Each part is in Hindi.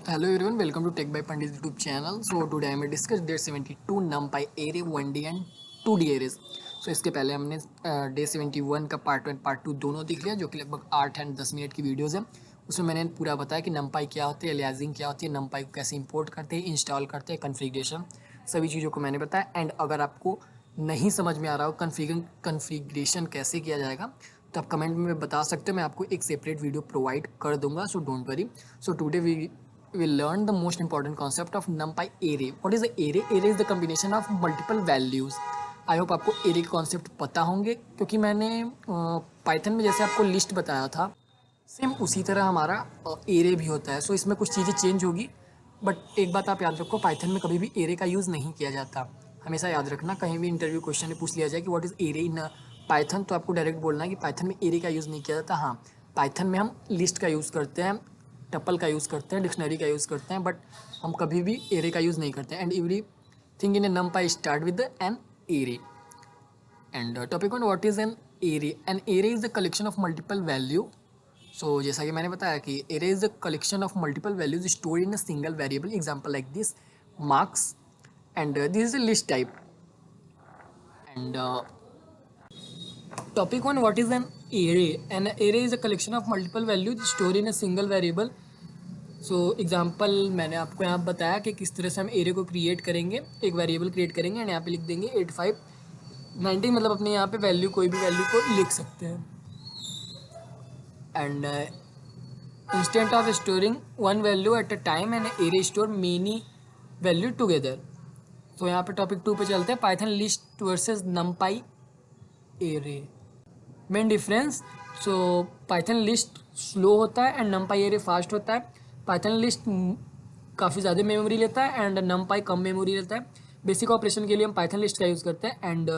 Hello everyone, welcome to Tech by Pandit YouTube channel. So today I may discuss day 72 NumPy array 1D and 2D arrays. So इसके पहले हमने डे 71 का पार्ट 1 पार्ट 2 दोनों देख लिया, जो कि लगभग 8 एंड 10 मिनट की वीडियोस है। उसमें मैंने पूरा बताया कि NumPy क्या होती है, अलियासिंग क्या होती है, NumPy को कैसे इंपोर्ट करते हैं, इंस्टॉल करते हैं, कन्फिग्रेशन, सभी चीज़ों को मैंने बताया। एंड अगर आपको नहीं समझ में आ रहा हो कन्फिग्रेशन कैसे किया जाएगा, तो आप कमेंट में बता सकते हो, मैं आपको एक सेपरेट वीडियो प्रोवाइड कर दूंगा। So don't worry. So today we will learn the most important concept of NumPy array. What is the array? Array is the combination of multiple values. I hope आपको एरे के कॉन्सेप्ट पता होंगे, क्योंकि मैंने पाइथन में जैसे आपको लिस्ट बताया था, सेम उसी तरह हमारा एरे भी होता है। सो इसमें कुछ चीज़ें चेंज होगी, बट एक बात आप याद रखो, पाइथन में कभी भी एरे का यूज़ नहीं किया जाता। हमेशा याद रखना, कहीं भी इंटरव्यू क्वेश्चन में पूछ लिया जाए कि what is array in Python, तो आपको डायरेक्ट बोलना है कि पाइथन में एरे का यूज़ नहीं किया जाता। हाँ, पाइथन में हम लिस्ट का यूज़ करते हैं, टपल का यूज़ करते हैं, डिक्शनरी का यूज़ करते हैं, बट हम कभी भी एरे का यूज़ नहीं करते हैं। And everything in a NumPy start with an array. And topic one, what is an array? An array is the collection of multiple value. So जैसा कि मैंने बताया कि array is the collection of multiple values stored in a single variable. Example like this marks, and this is a list type. And topic 1, what is an array? An array is a collection of multiple values stored in a single variable. So example मैंने आपको यहाँ बताया कि किस तरह से हम एरे को क्रिएट करेंगे, एक वेरिएबल क्रिएट करेंगे एंड यहाँ पे लिख देंगे 8590, मतलब अपने यहाँ पे वैल्यू, कोई भी वैल्यू को लिख सकते हैं। And instant of storing one value at a time and array store many value together. तो यहाँ पे टॉपिक 2 पे चलते हैं, Python list versus NumPy array. Main difference, सो पाइथन लिस्ट स्लो होता है एंड NumPy एरे फास्ट होता है। पाइथन लिस्ट काफ़ी ज़्यादा मेमोरी लेता है एंड NumPy कम मेमोरी लेता है। बेसिक ऑपरेशन के लिए हम पाइथन लिस्ट का यूज़ करते हैं and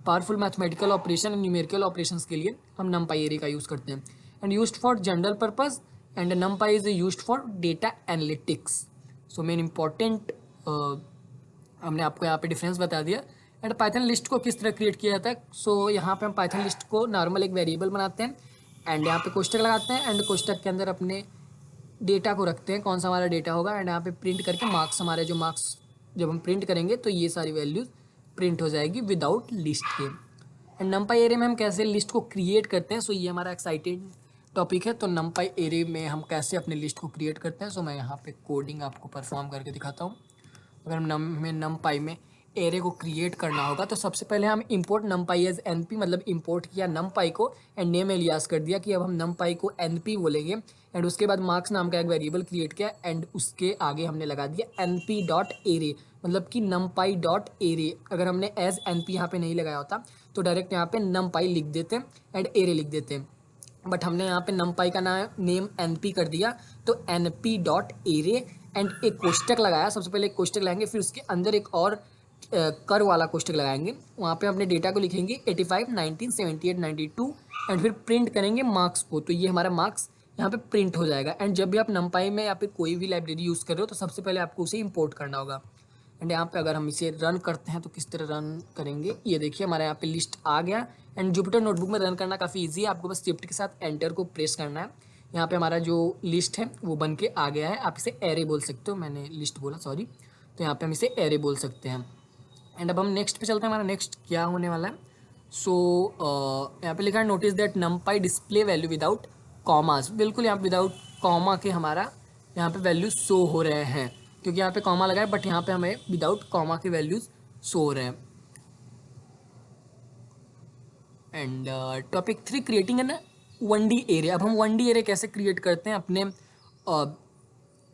powerful mathematical operation and numerical operations के लिए हम NumPy एरे का यूज़ करते हैं। And used for general purpose and NumPy is used for data analytics. So main important हमने आपको यहाँ पे डिफरेंस बता दिया। एंड पाइथन लिस्ट को किस तरह क्रिएट किया जाता है, सो यहाँ पे हम पाइथन लिस्ट को नॉर्मल एक वेरिएबल बनाते हैं एंड यहाँ पे कोष्टक लगाते हैं एंड कोष्टक के अंदर अपने डेटा को रखते हैं, कौन सा हमारा डेटा होगा, एंड यहाँ पे प्रिंट करके मार्क्स, हमारे जो मार्क्स जब हम प्रिंट करेंगे तो ये सारी वैल्यूज प्रिंट हो जाएगी विदाउट लिस्ट के। एंड NumPy एरे में हम कैसे लिस्ट को क्रिएट करते हैं, सो ये हमारा एक्साइटेड टॉपिक है। तो NumPy एरे में हम कैसे अपने लिस्ट को क्रिएट करते हैं, सो मैं यहाँ पे कोडिंग आपको परफॉर्म करके दिखाता हूँ। अगर हमें NumPy में एरे को क्रिएट करना होगा तो सबसे पहले हम इंपोर्ट NumPy एज NP, मतलब इंपोर्ट किया NumPy को एंड नेम एलियास कर दिया कि अब हम NumPy को NP बोलेंगे। एंड उसके बाद मार्क्स नाम का एक वेरिएबल क्रिएट किया एंड उसके आगे हमने लगा दिया NP डॉट एरे, मतलब कि NumPy डॉट एरे। अगर हमने एज NP यहाँ पे नहीं लगाया होता तो डायरेक्ट यहाँ पे NumPy लिख देते एंड एरे लिख देते, बट हमने यहाँ पे NumPy का नेम NP कर दिया, तो NP डॉट एरे एंड एक कोष्टक लगाया। सबसे पहले एक कोष्टक लगाएंगे, फिर उसके अंदर एक और कर वाला कोष्टक लगाएंगे। वहाँ पे अपने डेटा को लिखेंगे 85 19 78 92 एंड फिर प्रिंट करेंगे मार्क्स को, तो ये हमारा मार्क्स यहाँ पे प्रिंट हो जाएगा। एंड जब भी आप NumPy में या फिर कोई भी लाइब्रेरी यूज़ कर रहे हो तो सबसे पहले आपको उसे इंपोर्ट करना होगा। एंड यहाँ पे अगर हम इसे रन करते हैं तो किस तरह रन करेंगे, ये देखिए हमारे यहाँ पे लिस्ट आ गया। एंड जुपिटर नोटबुक में रन करना काफ़ी ईजी है, आपको बस शिफ्ट के साथ एंटर को प्रेस करना है। यहाँ पे हमारा जो लिस्ट है वो बन के आ गया है। आप इसे एरे बोल सकते हो, मैंने लिस्ट बोला सॉरी, तो यहाँ पे हम इसे एरे बोल सकते हैं। एंड अब हम नेक्स्ट पे चलते हैं, हमारा नेक्स्ट क्या होने वाला है। सो यहाँ पे लिखा है notice that NumPy display value without commas. बिल्कुल यहाँ विदाउट कॉमा के हमारा यहाँ पे वैल्यूज शो हो रहे हैं, क्योंकि यहाँ पे कॉमा लगा है बट यहाँ पे हमें विदाउट कॉमा के वैल्यूज शो हो रहे हैं। And topic 3, creating an 1D array. अब हम 1D एरे कैसे क्रिएट करते हैं अपने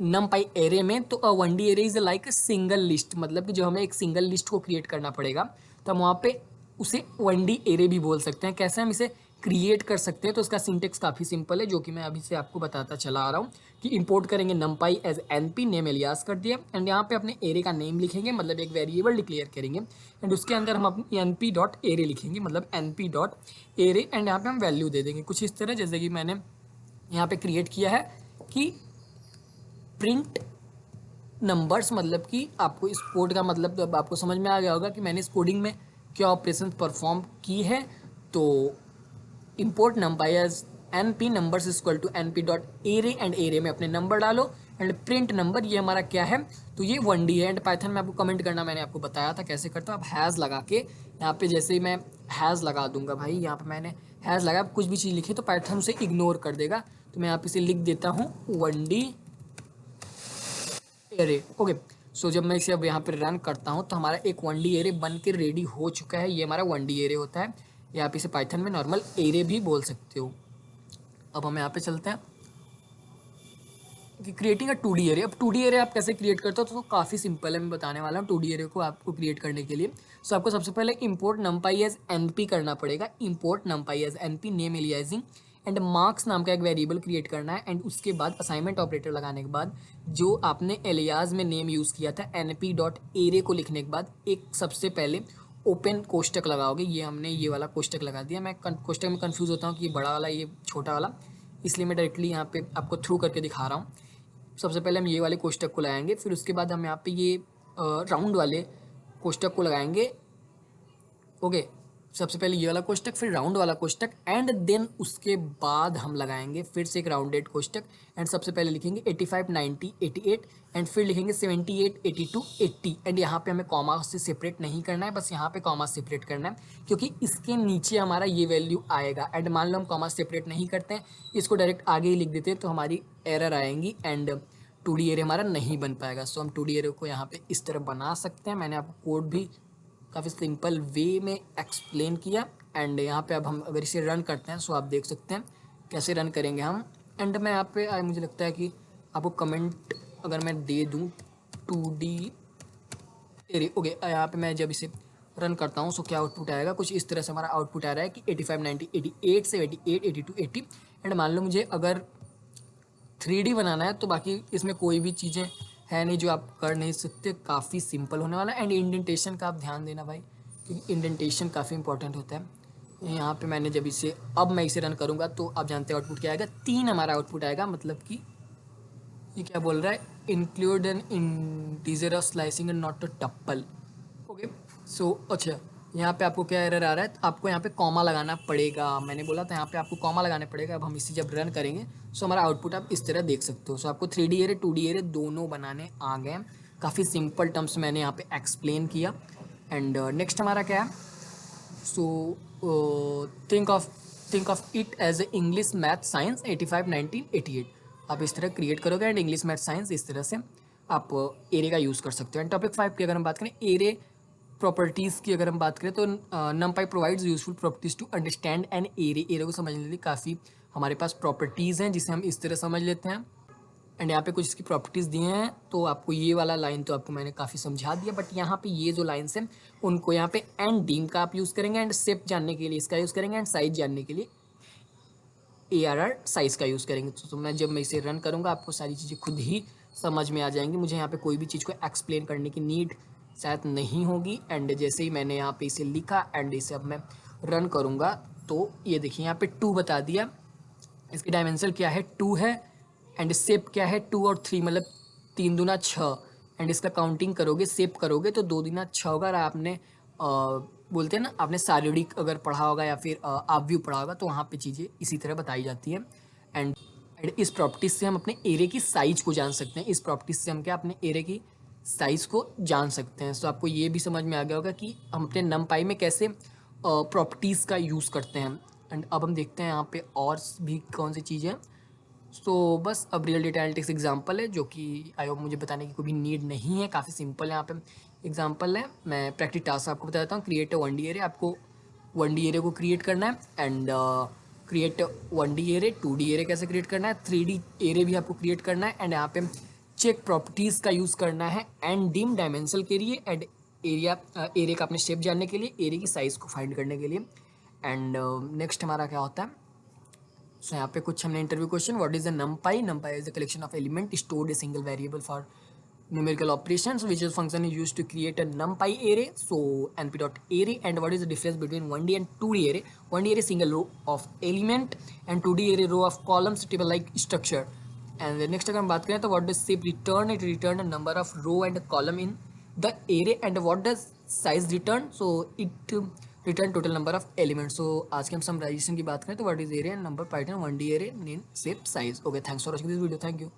NumPy एरे में, तो 1D array is like single list, मतलब कि जो हमें एक सिंगल लिस्ट को क्रिएट करना पड़ेगा तो हम वहाँ पे उसे 1D एरे भी बोल सकते हैं। कैसे हम इसे क्रिएट कर सकते हैं, तो उसका सिंटेक्स काफ़ी सिंपल है, जो कि मैं अभी से आपको बताता चला आ रहा हूँ कि इंपोर्ट करेंगे NumPy as NP, name alias कर दिया एंड यहाँ पे अपने एरे का नेम लिखेंगे, मतलब एक वेरिएबल डिक्लेयर करेंगे एंड उसके अंदर हम अपनी NP डॉट एरे लिखेंगे, मतलब NP डॉट एरे, एंड यहाँ पे हम वैल्यू दे देंगे कुछ इस तरह, जैसे कि मैंने यहाँ पे क्रिएट किया है कि प्रिंट नंबर्स, मतलब कि आपको इस कोड का मतलब अब आपको समझ में आ गया होगा कि मैंने इस कोडिंग में क्या ऑपरेशन परफॉर्म की है। तो import NumPy as np numbers equal to np dot array and array में अपने नंबर डालो एंड प्रिंट नंबर, ये हमारा क्या है, तो ये 1D है। एंड पाइथन में आपको कमेंट करना मैंने आपको बताया था कैसे करते हो। आप हैज़ लगा के यहाँ पे, जैसे ही मैं हैज़ लगा दूंगा भाई, यहाँ पे मैंने हैज़ लगा, कुछ भी चीज़ लिखी तो पाइथन उसे इग्नोर कर देगा। तो मैं यहाँ पे इसे लिख देता हूँ 1D एरे। ओके, सो जब मैं इसे अब यहाँ पे रन करता हूँ तो हमारा एक 1D एरे बन के रेडी हो चुका है। ये हमारा 1D एरे होता है, या आप इसे पाइथन में नॉर्मल एरे भी बोल सकते हो। अब हम यहाँ पे चलते हैं कि क्रिएटिंग अ 2D एरे। अब 2D एरे आप कैसे क्रिएट करते हो, तो काफ़ी सिंपल है, मैं बताने वाला हूँ 2D एरे को आपको क्रिएट करने के लिए। सो आपको सबसे पहले इंपोर्ट numpy एज np करना पड़ेगा। Import numpy as np name aliasing and marks नाम का एक वेरिएबल क्रिएट करना है। एंड उसके बाद असाइनमेंट ऑपरेटर लगाने के बाद जो आपने एलियाज में नेम यूज़ किया था np डॉट एरे को लिखने के बाद एक सबसे पहले ओपन कोष्टक लगाओगे। ये हमने ये वाला कोष्टक लगा दिया। मैं कोष्टक में कंफ्यूज होता हूँ कि ये बड़ा वाला ये छोटा वाला, इसलिए मैं डायरेक्टली यहाँ पे आपको थ्रू करके दिखा रहा हूँ। सबसे पहले हम ये वाले कोष्टक को लगाएंगे, फिर उसके बाद हम यहाँ पे ये राउंड वाले कोष्टक को लगाएंगे। ओके, सबसे पहले ये वाला कोष्टक, फिर राउंड वाला कोष्टक, एंड देन उसके बाद हम लगाएंगे फिर से एक राउंडेड कोष्टक। एंड सबसे पहले लिखेंगे 85 90 88 एंड फिर लिखेंगे 78 82 80। एंड यहाँ पे हमें कॉमा से सेपरेट नहीं करना है, बस यहाँ पे कॉमा सेपरेट करना है क्योंकि इसके नीचे हमारा ये वैल्यू आएगा। एंड मान लो हम कॉमा सेपरेट नहीं करते हैं, इसको डायरेक्ट आगे ही लिख देते हैं तो हमारी एरर आएंगी एंड 2D एरे हमारा नहीं बन पाएगा। सो हम 2D एरे को यहाँ पे इस तरह बना सकते हैं। मैंने आपको कोड भी काफ़ी सिंपल वे में एक्सप्लेन किया। एंड यहाँ पे अब हम अगर इसे रन करते हैं सो आप देख सकते हैं कैसे रन करेंगे हम। एंड मैं यहाँ पे मुझे लगता है कि आपको कमेंट अगर मैं दे दूँ 2D एरे। ओके, यहाँ पे मैं जब इसे रन करता हूँ सो क्या आउटपुट आएगा, कुछ इस तरह से हमारा आउटपुट आ रहा है कि 85 90 88 से 88 82 80। एंड मान लो मुझे अगर 3D बनाना है तो बाकी इसमें कोई भी चीज़ें है नहीं जो आप कर नहीं सकते, काफ़ी सिंपल होने वाला है। एंड इंडेंटेशन का आप ध्यान देना भाई, क्योंकि इंडेंटेशन काफ़ी इंपॉर्टेंट होता है। यहाँ पे मैंने जब इसे अब मैं इसे रन करूँगा तो आप जानते हैं आउटपुट क्या आएगा, 3 हमारा आउटपुट आएगा। मतलब कि ये क्या बोल रहा है, include an integer of slicing and not a tuple. Okay, so अच्छा यहाँ पे आपको क्या एरर आ रहा है, आपको यहाँ पे कॉमा लगाना पड़ेगा। मैंने बोला था यहाँ पे आपको कॉमा लगाने पड़ेगा। अब हम इसे जब रन करेंगे सो हमारा आउटपुट आप इस तरह देख सकते हो। सो आपको 3D एरे 2D एरे दोनों बनाने आ गए। काफ़ी सिंपल टर्म्स मैंने यहाँ पे एक्सप्लेन किया। एंड नेक्स्ट हमारा क्या है, so think of it as a English math science 85 90 88। आप इस तरह क्रिएट करोगे एंड इंग्लिश मैथ साइंस इस तरह से आप एरे का यूज़ कर सकते हो। एंड टॉपिक 5 की अगर हम बात करें एरे प्रॉपर्टीज़ की अगर हम बात करें तो numpy provides useful properties to understand an array. Array को समझने के लिए काफ़ी हमारे पास प्रॉपर्टीज़ हैं जिसे हम इस तरह समझ लेते हैं। एंड यहाँ पे कुछ इसकी प्रॉपर्टीज़ दिए हैं, तो आपको ये वाला लाइन तो आपको मैंने काफ़ी समझा दिया, बट यहाँ पे ये जो लाइन्स हैं उनको यहाँ पे एंड डीम का आप यूज़ करेंगे, एंड शेप जानने के लिए इसका यूज़ करेंगे, एंड साइज जानने के लिए ARR साइज़ का यूज़ करेंगे। तो मैं जब मैं इसे रन करूँगा आपको सारी चीज़ें खुद ही समझ में आ जाएंगी। मुझे यहाँ पे कोई भी चीज़ को एक्सप्लेन करने की नीड शायद नहीं होगी। एंड जैसे ही मैंने यहाँ पे इसे लिखा एंड इसे अब मैं रन करूँगा तो ये देखिए यहाँ पे 2 बता दिया। इसकी डायमेंशन क्या है, 2 है। एंड शेप क्या है, 2 और 3 मतलब 3 दूना 6। एंड इसका काउंटिंग करोगे शेप करोगे तो 2 दूना 6 होगा। और आपने बोलते हैं ना, आपने शारीरिक अगर पढ़ा होगा या फिर आव्यूह पढ़ा होगा तो वहाँ पे चीज़ें इसी तरह बताई जाती है। एंड इस प्रॉपर्टीज से हम अपने एरे की साइज को जान सकते हैं। इस प्रॉपर्टीज से हम क्या अपने एरे की साइज़ को जान सकते हैं। तो आपको ये भी समझ में आ गया होगा कि हम अपने numpy में कैसे प्रॉपर्टीज़ का यूज़ करते हैं। एंड अब हम देखते हैं यहाँ पे और भी कौन सी चीज़ें हैं। सो बस अब रियल डेटा एनालिटिक्स एग्जांपल है जो कि आई होप मुझे बताने की कोई भी नीड नहीं है, काफ़ी सिंपल है। यहाँ पे एग्जांपल है, मैं प्रैक्टिस टास्क आपको बता देता हूँ। क्रिएट 1D एरे, आपको 1D एरे को क्रिएट करना है। And create 1D array 2D array कैसे क्रिएट करना है, 3D एरे भी आपको क्रिएट करना है। एंड यहाँ पे चेक प्रॉपर्टीज़ का यूज़ करना है एंड डिम डायमेंशन के लिए, एंड एरिया एरे का अपने शेप जानने के लिए, एरे की साइज़ को फाइंड करने के लिए। एंड नेक्स्ट हमारा क्या होता है, सो यहाँ पे कुछ हमने interview question, what is the numpy is the collection of element stored a single variable for numerical operations which is function is used to create a numpy array, so np.array. And what is the difference between 1D and 2D array? 1D array single row of element and 2D array row of columns table like structure. And the next अगर हम बात करें तो what does shape return, it return a number of row and column in the array. And what does size return, so it return total number of elements. So आज के हम समराइजेशन की बात करें तो what is array and number Python 1D array name shape size. Okay, thanks for watching this video, thank you.